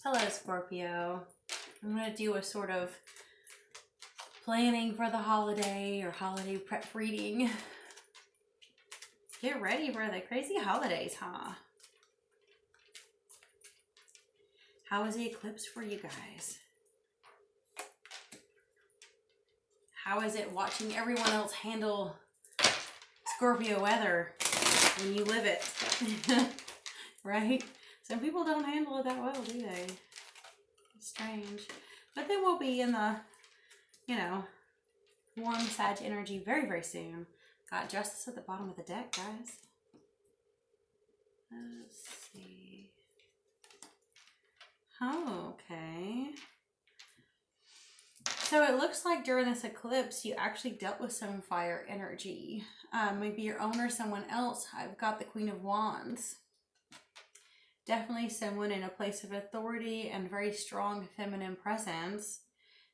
Hello, Scorpio. I'm going to do a sort of planning for the holiday or holiday prep reading. Get ready for the crazy holidays, huh? How was the eclipse for you guys? How is it watching everyone else handle Scorpio weather when you live it? Right? Some people don't handle it that well, do they? It's strange. But then we'll be in the, warm Sag energy very, very soon. Got Justice at the bottom of the deck, guys. Let's see. Oh, okay. So it looks like during this eclipse, you actually dealt with some fire energy. Maybe your own or someone else. I've got the Queen of Wands. Definitely someone in a place of authority and very strong feminine presence.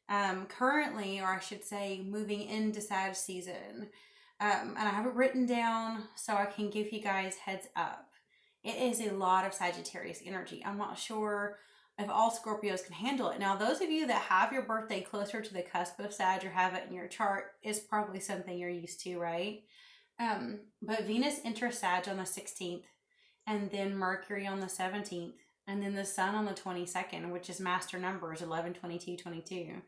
Currently, or I should say, moving into Sag season. And I have it written down so I can give you guys heads up. It is a lot of Sagittarius energy. I'm not sure if all Scorpios can handle it. Now, those of you that have your birthday closer to the cusp of Sag or have it in your chart is probably something you're used to, right? But Venus enters Sag on the 16th, and then Mercury on the 17th, and then the Sun on the 22nd, which is master numbers, 11, 22, 22.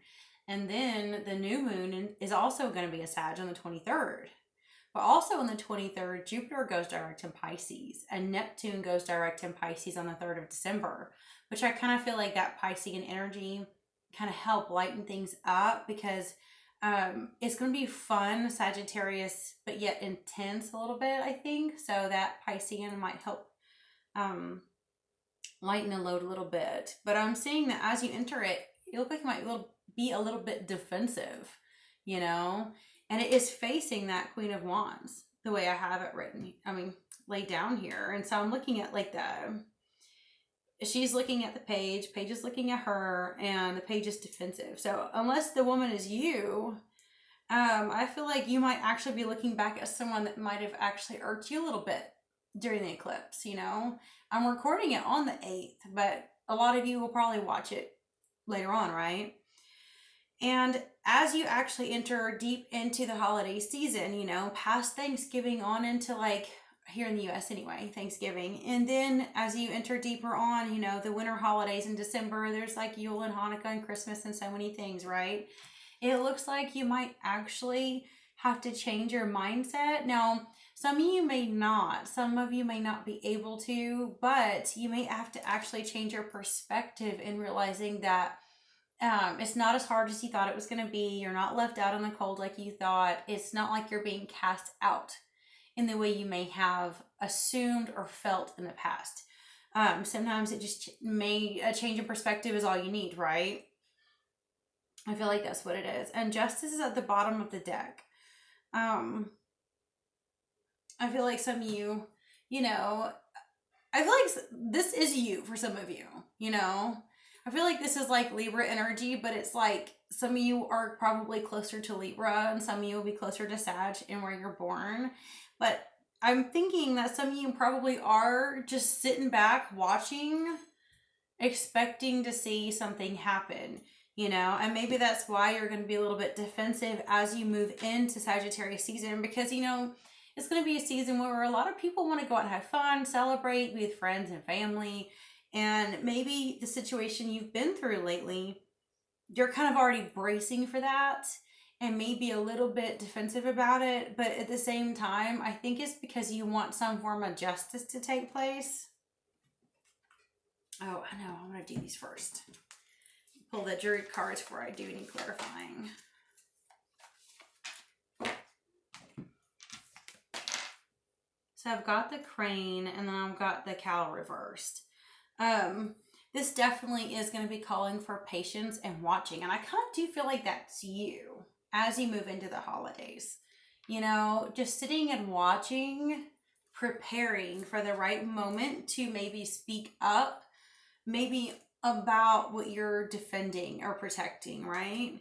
And then the new moon is also going to be a Sag on the 23rd. But also on the 23rd, Jupiter goes direct in Pisces, and Neptune goes direct in Pisces on the 3rd of December, which I kind of feel like that Piscean energy kind of help lighten things up because it's going to be fun, Sagittarius, but yet intense a little bit, I think. So that Piscean might help lighten the load a little bit. But I'm seeing that as you enter it, you look like you might be a little bit defensive, and it is facing that Queen of Wands the way I have it written. Laid down here. And so I'm looking at she's looking at the page is looking at her, and the page is defensive. So unless the woman is you, I feel like you might actually be looking back at someone that might have actually irked you a little bit during the eclipse, I'm recording it on the 8th, but a lot of you will probably watch it later on, right? And as you actually enter deep into the holiday season, past Thanksgiving on into here in the US anyway, Thanksgiving. And then as you enter deeper on, the winter holidays in December, there's Yule and Hanukkah and Christmas and so many things, right? It looks like you might actually have to change your mindset. Now, some of you may not. Some of you may not be able to, but you may have to actually change your perspective in realizing that it's not as hard as you thought it was going to be. You're not left out in the cold like you thought. It's not like you're being cast out in the way you may have assumed or felt in the past. Sometimes it just a change in perspective is all you need, right? I feel like that's what it is. And Justice is at the bottom of the deck. I feel like some of you, I feel like this is you for some of you, I feel like this is Libra energy, but it's some of you are probably closer to Libra and some of you will be closer to Sag and where you're born. But I'm thinking that some of you probably are just sitting back, watching, expecting to see something happen, and maybe that's why you're going to be a little bit defensive as you move into Sagittarius season, because, it's going to be a season where a lot of people want to go out and have fun, celebrate, be with friends and family. And maybe the situation you've been through lately, you're kind of already bracing for that and maybe a little bit defensive about it. But at the same time, I think it's because you want some form of justice to take place. Oh, I know. I'm going to do these first. Pull the jury cards before I do any clarifying. So I've got the crane and then I've got the cow reversed. This definitely is going to be calling for patience and watching. And I kind of do feel like that's you as you move into the holidays. Just sitting and watching, preparing for the right moment to maybe speak up, maybe about what you're defending or protecting, right?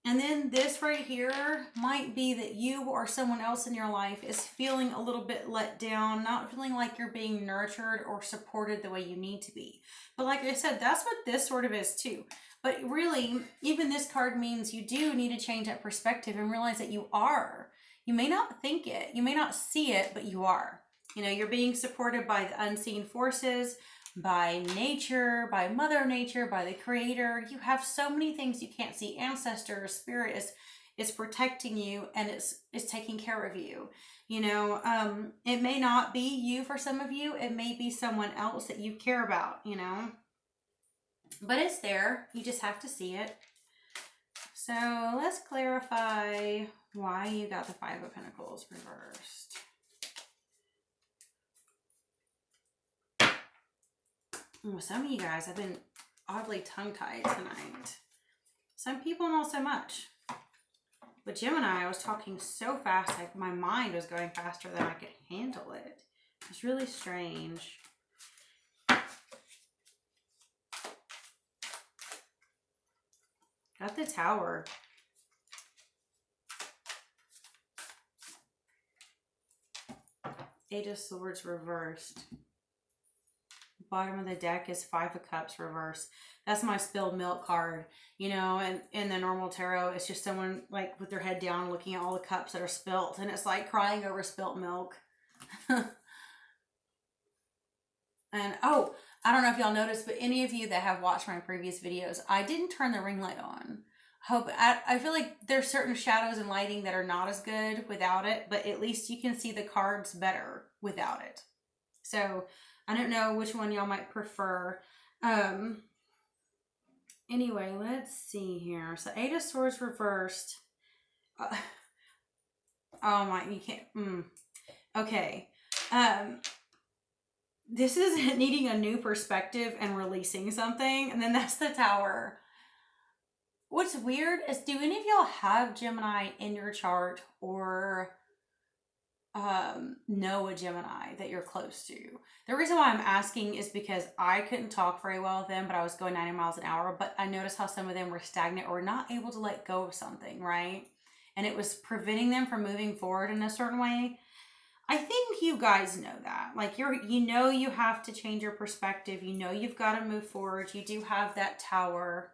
And then this right here might be that you or someone else in your life is feeling a little bit let down, not feeling like you're being nurtured or supported the way you need to be. But like I said, that's what this sort of is too. But really, even this card means you do need to change that perspective and realize that you are. You may not think it, you may not see it, but you are. You know, you're being supported by the unseen forces, by nature, by Mother Nature, by the Creator. You have so many things you can't see. Ancestors, spirit is protecting you and is taking care of you. You know, it may not be you for some of you. It may be someone else that you care about, you know. But it's there. You just have to see it. So let's clarify why you got the Five of Pentacles reversed. Well, some of you guys have been oddly tongue-tied tonight. Some people not so much. But Gemini, I was talking so fast, like my mind was going faster than I could handle it. It's really strange. Got the Tower. Eight of Swords reversed. Bottom of the deck is Five of Cups reversed. That's my spilled milk card. You know, and in the normal tarot, it's just someone like with their head down looking at all the cups that are spilt. And it's like crying over spilt milk. And oh, I don't know if y'all noticed, but any of you that have watched my previous videos, I didn't turn the ring light on. I feel like there's certain shadows and lighting that are not as good without it, but at least you can see the cards better without it. So I don't know which one y'all might prefer. Anyway, let's see here. So Eight of Swords reversed. Oh my, you can't. Okay. This is needing a new perspective and releasing something. And then that's the Tower. What's weird is, do any of y'all have Gemini in your chart or know a Gemini that you're close to? The reason why I'm asking is because I couldn't talk very well with them, but I was going 90 miles an hour. But I noticed how some of them were stagnant or not able to let go of something, right? And it was preventing them from moving forward in a certain way. I think you guys know that. Like you know you have to change your perspective. You know you've got to move forward. You do have that Tower.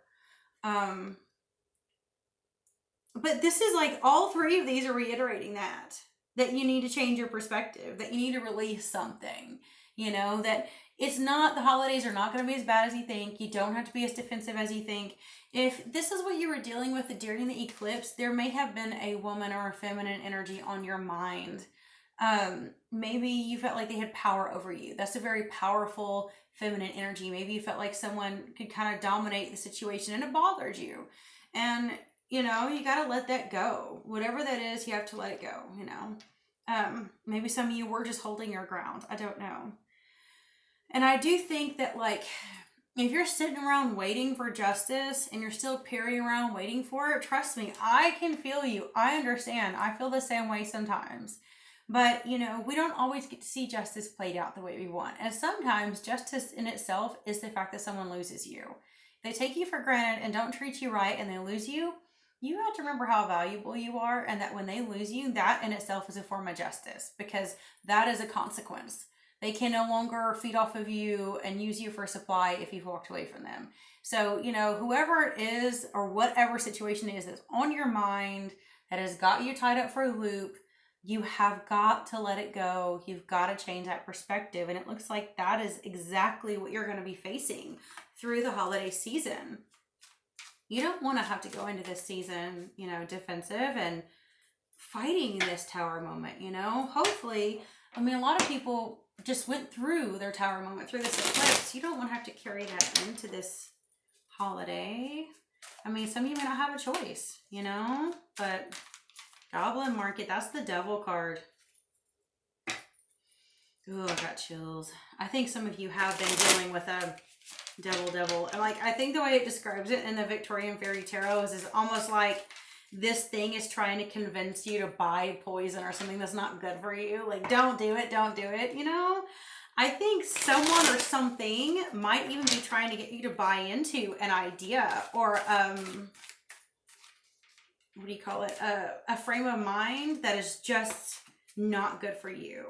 But this is like all three of these are reiterating that you need to change your perspective, that you need to release something, you know, that it's not, the holidays are not going to be as bad as you think. You don't have to be as defensive as you think. If this is what you were dealing with during the eclipse, there may have been a woman or a feminine energy on your mind. Maybe you felt like they had power over you. That's a very powerful feminine energy. Maybe you felt like someone could kind of dominate the situation and it bothered you. And you know, you got to let that go. Whatever that is, you have to let it go, you know. Maybe some of you were just holding your ground. I don't know. And I do think that, like, if you're sitting around waiting for justice and you're still peering around waiting for it, trust me, I can feel you. I understand. I feel the same way sometimes. But, you know, we don't always get to see justice played out the way we want. And sometimes justice in itself is the fact that someone loses you. If they take you for granted and don't treat you right and they lose you, you have to remember how valuable you are, and that when they lose you, that in itself is a form of justice, because that is a consequence. They can no longer feed off of you and use you for supply if you've walked away from them. So, you know, whoever it is or whatever situation it is that's on your mind that has got you tied up for a loop, you have got to let it go. You've got to change that perspective. And it looks like that is exactly what you're going to be facing through the holiday season. You don't want to have to go into this season, you know, defensive and fighting this Tower moment, you know. Hopefully, I mean, a lot of people just went through their Tower moment through this eclipse. You don't want to have to carry that into this holiday. I mean, some of you may not have a choice, you know, but Goblin Market, that's the Devil card. Oh, I got chills. I think some of you have been dealing with a devil. Like, I think the way it describes it in the Victorian Fairy Tarot is almost like this thing is trying to convince you to buy poison or something that's not good for you. Like, don't do it, you know? I think someone or something might even be trying to get you to buy into an idea or what do you call it? A frame of mind that is just not good for you.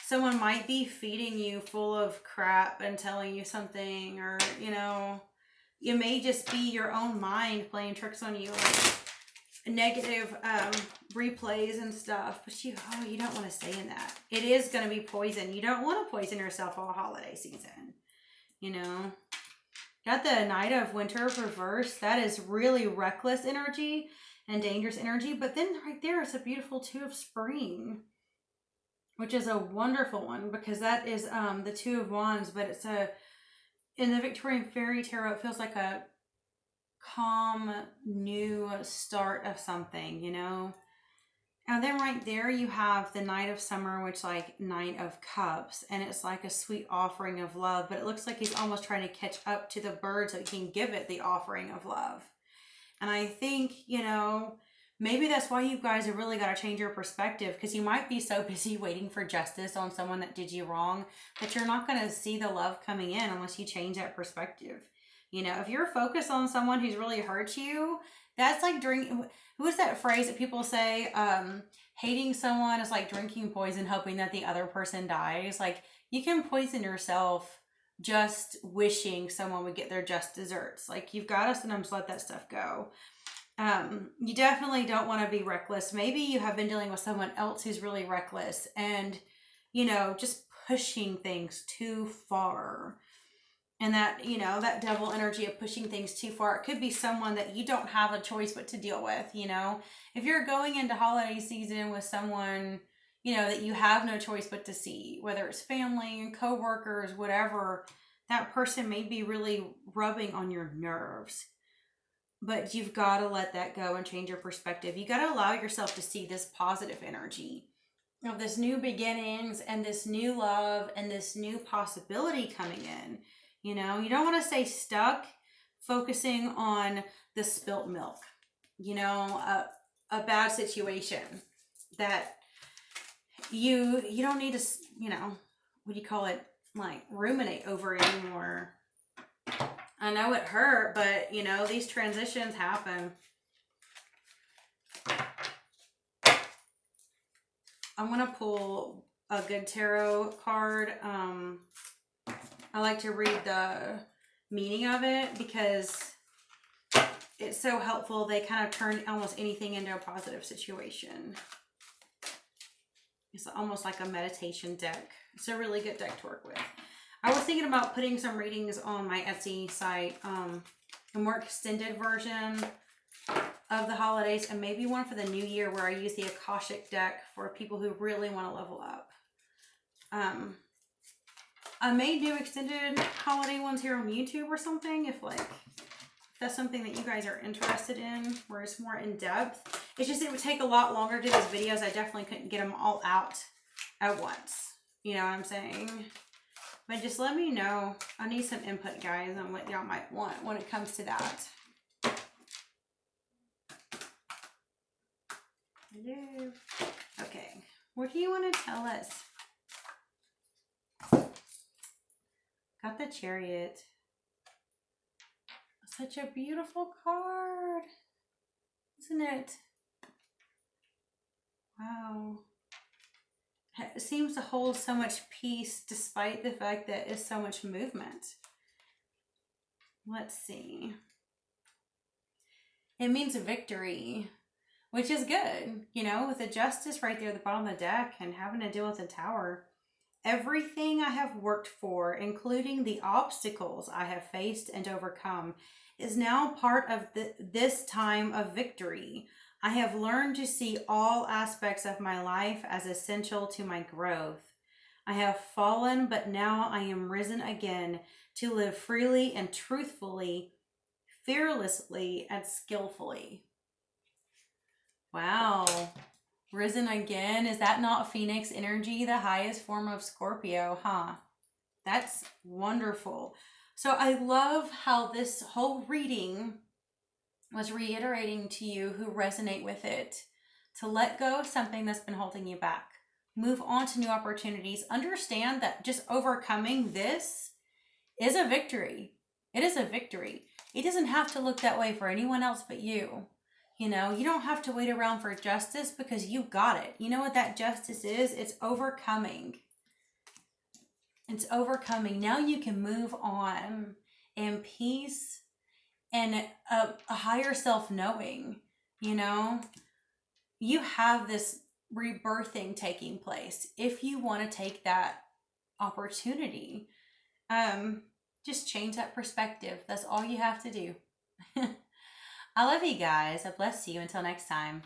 Someone might be feeding you full of crap and telling you something, or, you know, it may just be your own mind playing tricks on you, like negative replays and stuff. But you don't want to stay in that. It is going to be poison. You don't want to poison yourself all holiday season, you know. Got the Knight of Winter reverse. That is really reckless energy and dangerous energy. But then right there is a beautiful Two of Spring, which is a wonderful one, because that is the Two of Wands, but it's in the Victorian Fairy Tarot, it feels like a calm new start of something, you know. And then right there you have the Knight of Summer, which like Knight of Cups, and it's like a sweet offering of love, but it looks like he's almost trying to catch up to the bird so he can give it the offering of love. And I think, you know, maybe that's why you guys have really got to change your perspective, because you might be so busy waiting for justice on someone that did you wrong that you're not going to see the love coming in unless you change that perspective. You know, if you're focused on someone who's really hurt you, that's like drinking. Who is that phrase that people say? Hating someone is like drinking poison, hoping that the other person dies. Like, you can poison yourself just wishing someone would get their just desserts. Like, you've got to sometimes let that stuff go. You definitely don't want to be reckless. Maybe you have been dealing with someone else who's really reckless and, you know, just pushing things too far. And that, you know, that devil energy of pushing things too far. It could be someone that you don't have a choice but to deal with, you know. If you're going into holiday season with someone, you know, that you have no choice but to see, whether it's family, co-workers, whatever, that person may be really rubbing on your nerves. But you've got to let that go and change your perspective. You got to allow yourself to see this positive energy of this new beginnings and this new love and this new possibility coming in. You know, you don't want to stay stuck focusing on the spilt milk, you know, a bad situation that you don't need to, you know, what do you call it? Like ruminate over anymore. I know it hurt, but you know, these transitions happen. I'm going to pull a good tarot card. I like to read the meaning of it because it's so helpful. They kind of turn almost anything into a positive situation. It's almost like a meditation deck. It's a really good deck to work with. I was thinking about putting some readings on my Etsy site, a more extended version of the holidays, and maybe one for the new year where I use the Akashic deck for people who really want to level up. I may do extended holiday ones here on YouTube or something if that's something that you guys are interested in, where it's more in depth. It's just, it would take a lot longer to do these videos. I definitely couldn't get them all out at once. You know what I'm saying? But just let me know. I need some input, guys, on what y'all might want when it comes to that. Hello. Okay. What do you want to tell us? Got the Chariot. Such a beautiful card, isn't it? Wow. It seems to hold so much peace despite the fact that it's so much movement. Let's see. It means victory, which is good. You know, with the Justice right there at the bottom of the deck and having to deal with the Tower. Everything I have worked for, including the obstacles I have faced and overcome, is now part of this time of victory. I have learned to see all aspects of my life as essential to my growth. I have fallen, but now I am risen again to live freely and truthfully, fearlessly and skillfully. Wow. Risen again. Is that not Phoenix energy, the highest form of Scorpio, huh? That's wonderful. So I love how this whole reading was reiterating to you who resonate with it to let go of something that's been holding you back. Move on to new opportunities. Understand that just overcoming this is a victory. It is a victory. It doesn't have to look that way for anyone else but you. You know, you don't have to wait around for justice because you got it. You know what that justice is? It's overcoming. It's overcoming. Now you can move on in peace and a higher self knowing, you know, you have this rebirthing taking place if you want to take that opportunity. Just change that perspective. That's all you have to do. I love you guys. I bless you. Until next time.